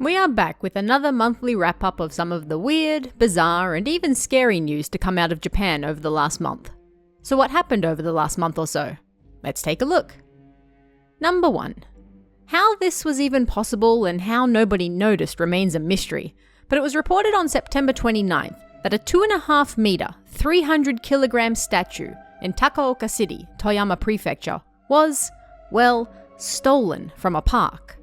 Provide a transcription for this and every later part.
We are back with another monthly wrap-up of some of the weird, bizarre, and even scary news to come out of Japan over the last month. So what happened over the last month or so? Let's take a look. Number 1. How this was even possible and how nobody noticed remains a mystery, but it was reported on September 29th that a 2.5 meter, 300 kilogram statue in Takaoka City, Toyama Prefecture, was, well, stolen from a park.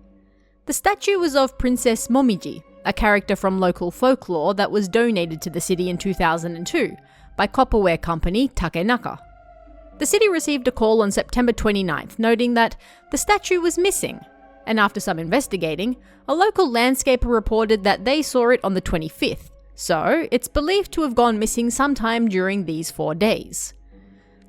The statue was of Princess Momiji, a character from local folklore that was donated to the city in 2002 by copperware company Takenaka. The city received a call on September 29th noting that the statue was missing, and after some investigating, a local landscaper reported that they saw it on the 25th, so it's believed to have gone missing sometime during these 4 days.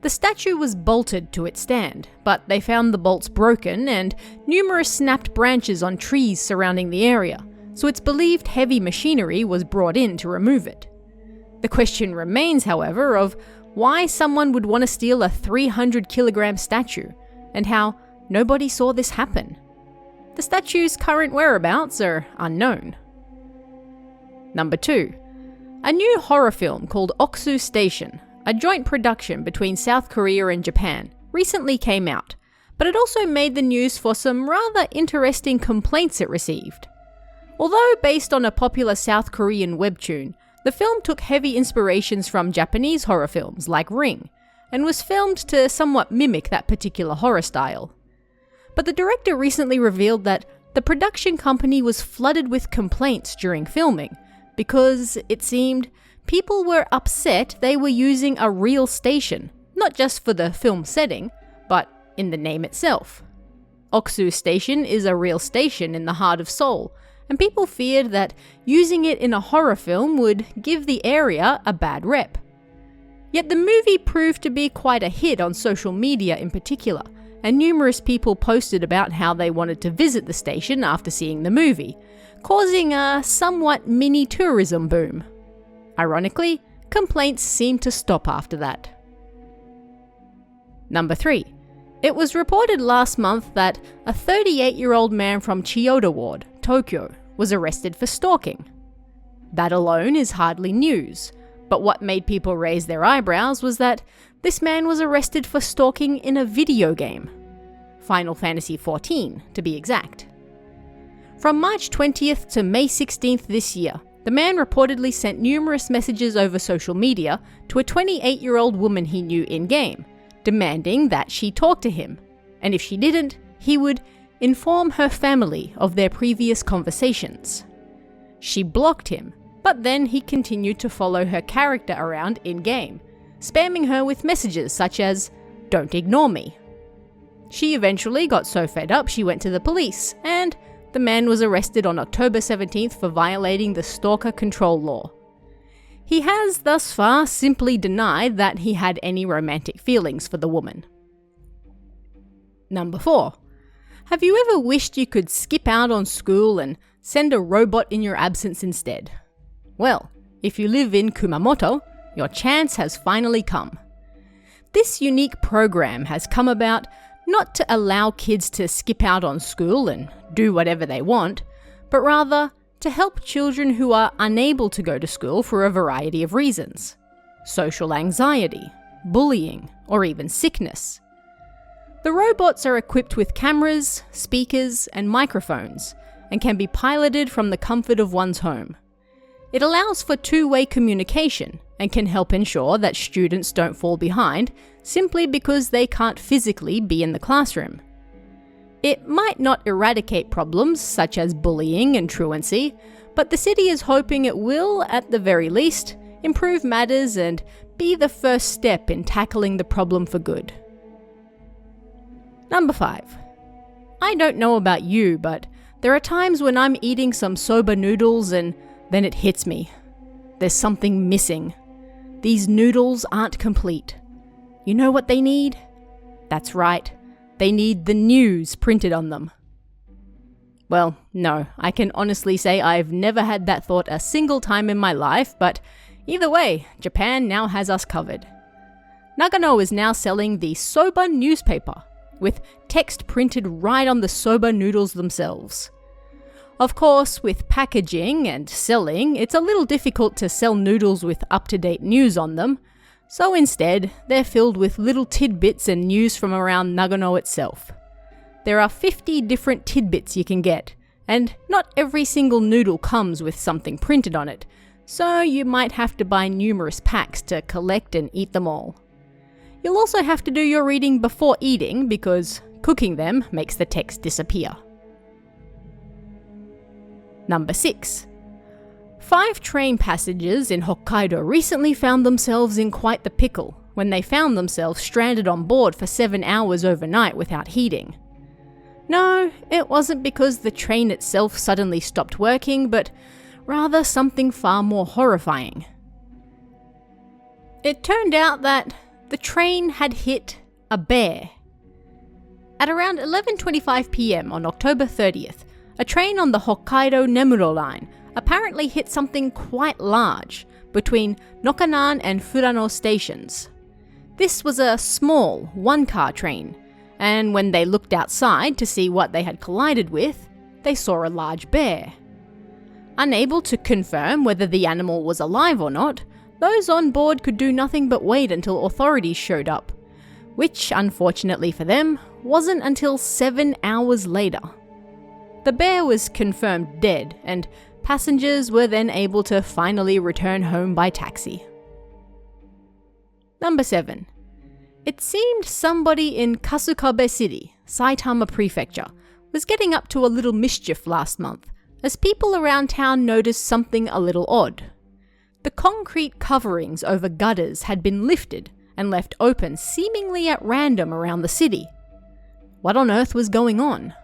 The statue was bolted to its stand, but they found the bolts broken and numerous snapped branches on trees surrounding the area, so it's believed heavy machinery was brought in to remove it. The question remains, however, of why someone would want to steal a 300 kilogram statue, and how nobody saw this happen. The statue's current whereabouts are unknown. Number 2. A new horror film called Oksu Station, a joint production between South Korea and Japan, recently came out, but it also made the news for some rather interesting complaints it received. Although based on a popular South Korean webtoon, the film took heavy inspirations from Japanese horror films like Ring, and was filmed to somewhat mimic that particular horror style. But the director recently revealed that the production company was flooded with complaints during filming, because, it seemed, people were upset they were using a real station, not just for the film setting, but in the name itself. Oksu Station is a real station in the heart of Seoul, and people feared that using it in a horror film would give the area a bad rep. Yet the movie proved to be quite a hit on social media in particular, and numerous people posted about how they wanted to visit the station after seeing the movie, causing a somewhat mini tourism boom. Ironically, complaints seemed to stop after that. Number 3. It was reported last month that a 38-year-old man from Chiyoda Ward, Tokyo, was arrested for stalking. That alone is hardly news, but what made people raise their eyebrows was that this man was arrested for stalking in a video game. Final Fantasy XIV, to be exact. From March 20th to May 16th this year, the man reportedly sent numerous messages over social media to a 28-year-old woman he knew in-game, demanding that she talk to him, and if she didn't, he would inform her family of their previous conversations. She blocked him, but then he continued to follow her character around in-game, spamming her with messages such as, "Don't ignore me." She eventually got so fed up she went to the police, and the man was arrested on October 17th for violating the stalker control law. He has thus far simply denied that he had any romantic feelings for the woman. Number 4. Have you ever wished you could skip out on school and send a robot in your absence instead? Well, if you live in Kumamoto, your chance has finally come. This unique program has come about not to allow kids to skip out on school and do whatever they want, but rather to help children who are unable to go to school for a variety of reasons. Social anxiety, bullying, or even sickness. The robots are equipped with cameras, speakers, and microphones, and can be piloted from the comfort of one's home. It allows for two-way communication and can help ensure that students don't fall behind simply because they can't physically be in the classroom. It might not eradicate problems such as bullying and truancy, but the city is hoping it will, at the very least, improve matters and be the first step in tackling the problem for good. Number 5. I don't know about you, but there are times when I'm eating some soba noodles and then it hits me. There's something missing. These noodles aren't complete. You know what they need? That's right. They need the news printed on them. Well, no, I can honestly say I've never had that thought a single time in my life, but either way, Japan now has us covered. Nagano is now selling the soba newspaper, with text printed right on the soba noodles themselves. Of course, with packaging and selling, it's a little difficult to sell noodles with up-to-date news on them, so instead, they're filled with little tidbits and news from around Nagano itself. There are 50 different tidbits you can get, and not every single noodle comes with something printed on it, so you might have to buy numerous packs to collect and eat them all. You'll also have to do your reading before eating because cooking them makes the text disappear. Number 6. 5 train passengers in Hokkaido recently found themselves in quite the pickle when they found themselves stranded on board for 7 hours overnight without heating. No, it wasn't because the train itself suddenly stopped working, but rather something far more horrifying. It turned out that the train had hit a bear. At around 11:25 p.m. on October 30th, a train on the Hokkaido Nemuro line apparently hit something quite large between Nokanan and Furano stations. This was a small, one-car train, and when they looked outside to see what they had collided with, they saw a large bear. Unable to confirm whether the animal was alive or not, those on board could do nothing but wait until authorities showed up, which, unfortunately for them, wasn't until 7 hours later. The bear was confirmed dead, and passengers were then able to finally return home by taxi. Number 7. It seemed somebody in Kasukabe City, Saitama Prefecture, was getting up to a little mischief last month, as people around town noticed something a little odd. The concrete coverings over gutters had been lifted and left open seemingly at random around the city. What on earth was going on?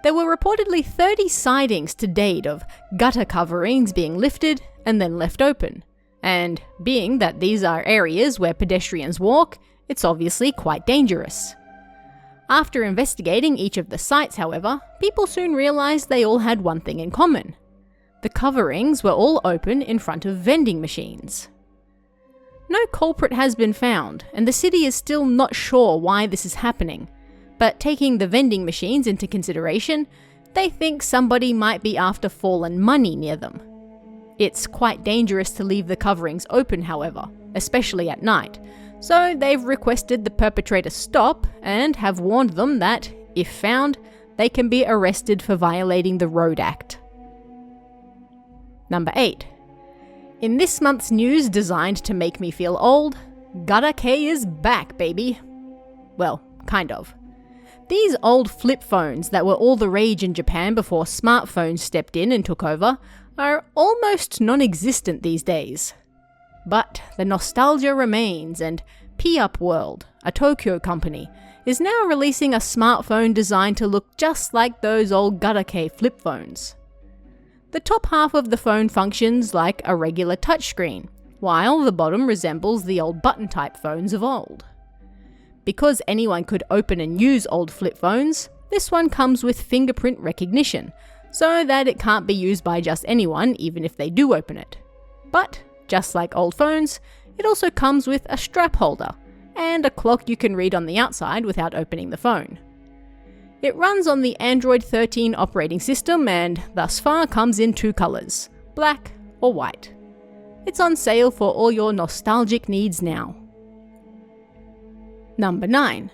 There were reportedly 30 sightings to date of gutter coverings being lifted and then left open, and being that these are areas where pedestrians walk, it's obviously quite dangerous. After investigating each of the sites, however, people soon realized they all had one thing in common. The coverings were all open in front of vending machines. No culprit has been found, and the city is still not sure why this is happening. But taking the vending machines into consideration, they think somebody might be after fallen money near them. It's quite dangerous to leave the coverings open, however, especially at night, so they've requested the perpetrator stop and have warned them that, if found, they can be arrested for violating the Road Act. Number 8. In this month's news designed to make me feel old, Gutter K is back, baby. Well, kind of. These old flip phones that were all the rage in Japan before smartphones stepped in and took over are almost non-existent these days. But the nostalgia remains, and P-Up World, a Tokyo company, is now releasing a smartphone designed to look just like those old Gutter-K flip phones. The top half of the phone functions like a regular touchscreen, while the bottom resembles the old button-type phones of old. Because anyone could open and use old flip phones, this one comes with fingerprint recognition, so that it can't be used by just anyone even if they do open it. But, just like old phones, it also comes with a strap holder, and a clock you can read on the outside without opening the phone. It runs on the Android 13 operating system and thus far comes in 2 colours, black or white. It's on sale for all your nostalgic needs now. Number 9.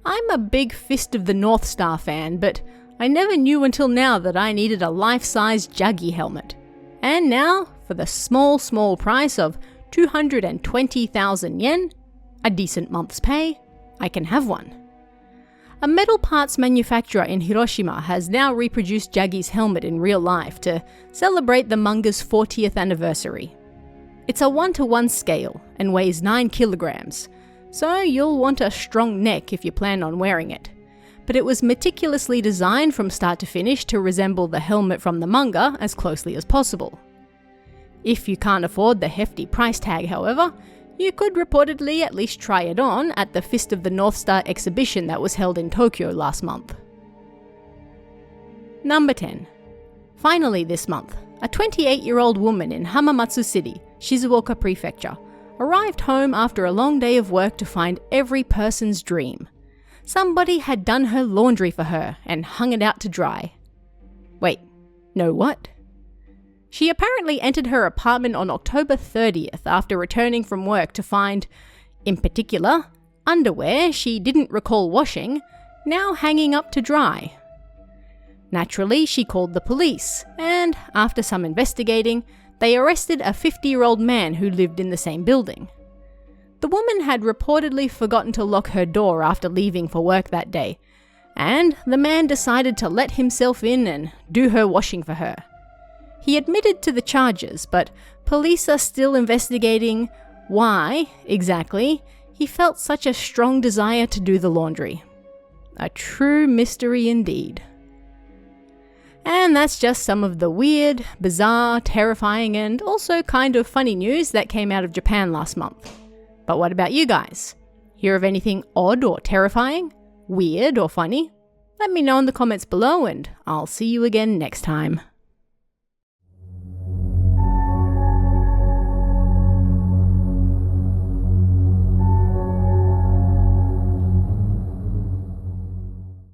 I'm a big Fist of the North Star fan, but I never knew until now that I needed a life-size Jaggi helmet. And now, for the small price of 220,000 yen, a decent month's pay, I can have one. A metal parts manufacturer in Hiroshima has now reproduced Jaggi's helmet in real life to celebrate the manga's 40th anniversary. It's a 1:1 scale and weighs 9 kilograms, so you'll want a strong neck if you plan on wearing it. But it was meticulously designed from start to finish to resemble the helmet from the manga as closely as possible. If you can't afford the hefty price tag, however, you could reportedly at least try it on at the Fist of the North Star exhibition that was held in Tokyo last month. Number 10. Finally this month, a 28-year-old woman in Hamamatsu City, Shizuoka Prefecture, arrived home after a long day of work to find every person's dream. Somebody had done her laundry for her and hung it out to dry. Wait, no what? She apparently entered her apartment on October 30th after returning from work to find, in particular, underwear she didn't recall washing, now hanging up to dry. Naturally, she called the police, and after some investigating, they arrested a 50-year-old man who lived in the same building. The woman had reportedly forgotten to lock her door after leaving for work that day, and the man decided to let himself in and do her washing for her. He admitted to the charges, but police are still investigating why, exactly, he felt such a strong desire to do the laundry. A true mystery indeed. And that's just some of the weird, bizarre, terrifying, and also kind of funny news that came out of Japan last month. But what about you guys? Hear of anything odd or terrifying? Weird or funny? Let me know in the comments below, and I'll see you again next time.